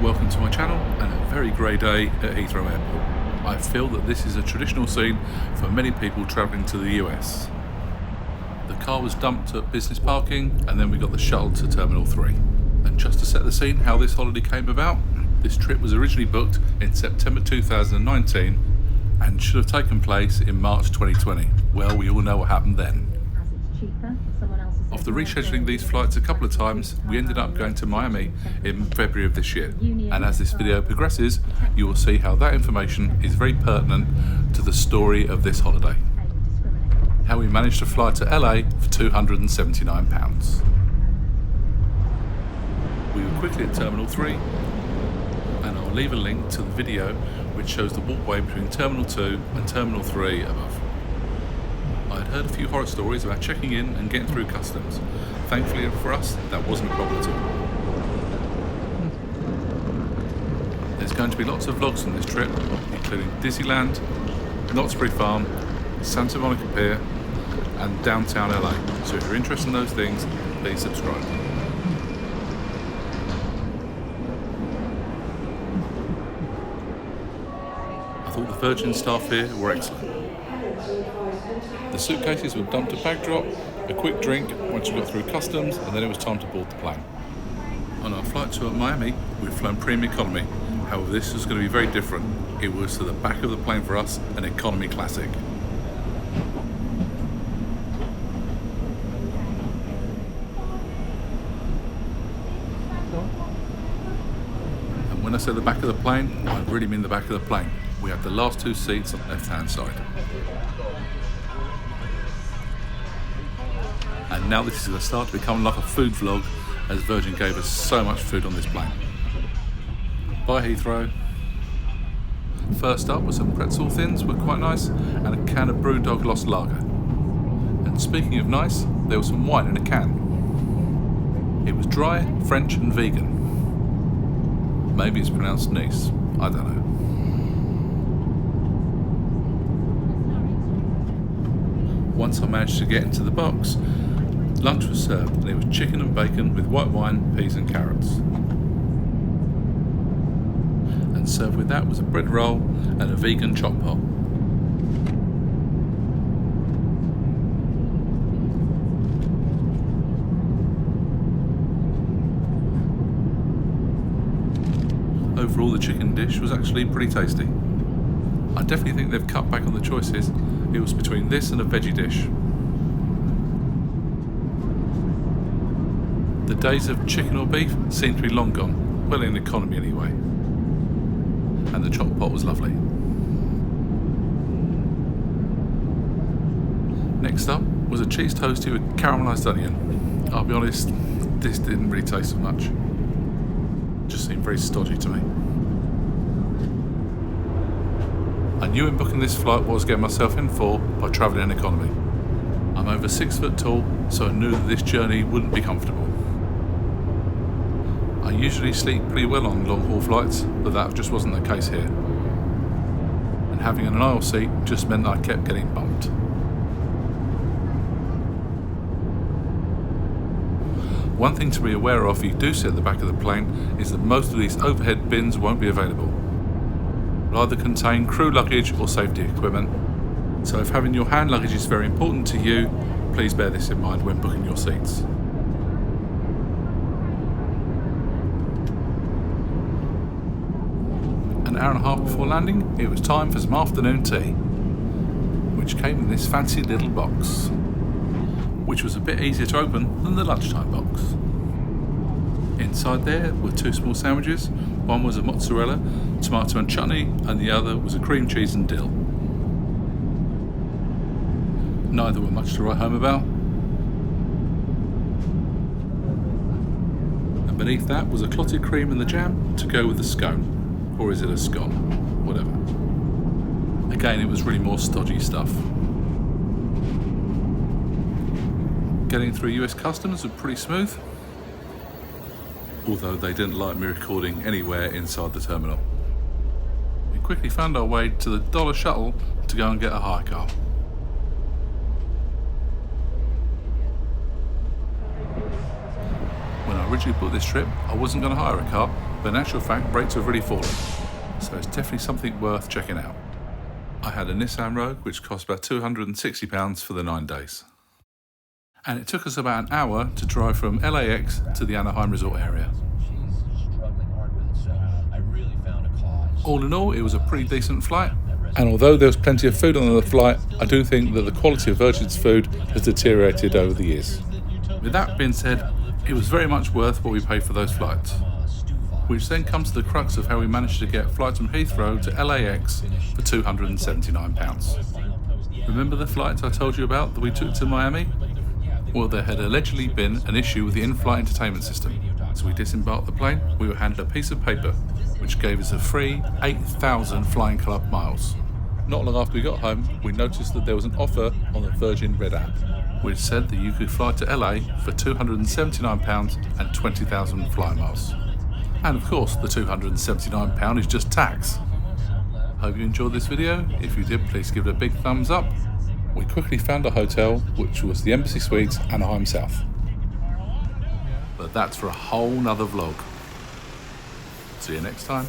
Welcome to my channel and a very grey day at Heathrow Airport. I feel that this is a traditional scene for many people travelling to the US. The car was dumped at business parking and then we got the shuttle to Terminal 3. And just to set the scene how this holiday came about, this trip was originally booked in September 2019 and should have taken place in March 2020. Well, we all know what happened then. After rescheduling these flights a couple of times, we ended up going to Miami in February of this year. And as this video progresses, you will see how that information is very pertinent to the story of this holiday. How we managed to fly to LA for £279. We were quickly at Terminal 3, and I'll leave a link to the video which shows the walkway between Terminal 2 and Terminal 3 above. I had heard a few horror stories about checking in and getting through customs. Thankfully for us, that wasn't a problem at all. There's going to be lots of vlogs on this trip, including Disneyland, Knott's Berry Farm, Santa Monica Pier, and downtown LA. So if you're interested in those things, please subscribe. I thought the Virgin staff here were excellent. The suitcases were dumped at bag drop, a quick drink once we got through customs, and then it was time to board the plane. On our flight to Miami, we'd flown premium economy. However, this was going to be very different. It was to the back of the plane for us, an economy classic. And when I say the back of the plane, I really mean the back of the plane. We had the last two seats on the left-hand side. And now this is going to start to become like a food vlog, as Virgin gave us so much food on this plane. Bye Heathrow. First up were some pretzel thins, were quite nice, and a can of Brewdog Lost Lager. And speaking of nice, there was some wine in a can. It was dry, French and vegan. Maybe it's pronounced Nice, I don't know. Once I managed to get into the box, lunch was served, and it was chicken and bacon with white wine, peas and carrots. And served with that was a bread roll and a vegan choc pot. Overall, the chicken dish was actually pretty tasty. I definitely think they've cut back on the choices. It was between this and a veggie dish. The days of chicken or beef seem to be long gone, well in economy anyway. And the choc pot was lovely. Next up was a cheese toastie with caramelised onion. I'll be honest, this didn't really taste of much. It just seemed very stodgy to me. I knew in booking this flight what I was getting myself in for by travelling in economy. I'm over 6 foot tall, so I knew that this journey wouldn't be comfortable. I usually sleep pretty well on long haul flights, but that just wasn't the case here. And having an aisle seat just meant that I kept getting bumped. One thing to be aware of if you do sit at the back of the plane is that most of these overhead bins won't be available. They'll either contain crew luggage or safety equipment. So if having your hand luggage is very important to you, please bear this in mind when booking your seats. An hour and a half before landing, it was time for some afternoon tea, which came in this fancy little box, which was a bit easier to open than the lunchtime box. Inside there were two small sandwiches. One was a mozzarella, tomato and chutney, and the other was a cream cheese and dill. Neither were much to write home about. And beneath that was a clotted cream and the jam to go with the scone. Or is it a scone? Whatever. Again, it was really more stodgy stuff. Getting through US customs was pretty smooth, although they didn't like me recording anywhere inside the terminal. We quickly found our way to the dollar shuttle to go and get a hire car. When I originally booked this trip, I wasn't going to hire a car, but in actual fact rates have really fallen, so it's definitely something worth checking out. I had a Nissan Rogue which cost about £260 for the 9 days. And it took us about an hour to drive from LAX to the Anaheim resort area. All in all, it was a pretty decent flight, and although there was plenty of food on the flight, I do think that the quality of Virgin's food has deteriorated over the years. With that being said, it was very much worth what we paid for those flights. Which then comes to the crux of how we managed to get flights from Heathrow to LAX for £279. Remember the flights I told you about that we took to Miami? Well, there had allegedly been an issue with the in-flight entertainment system, so we disembarked the plane. We were handed a piece of paper which gave us a free 8,000 Flying Club miles. Not long after we got home, we noticed that there was an offer on the Virgin Red app which said that you could fly to LA for £279 and 20,000 fly miles. And of course, the £279 is just tax. Hope you enjoyed this video. If you did, please give it a big thumbs up. We quickly found a hotel, which was the Embassy Suites, Anaheim South. But that's for a whole nother vlog. See you next time.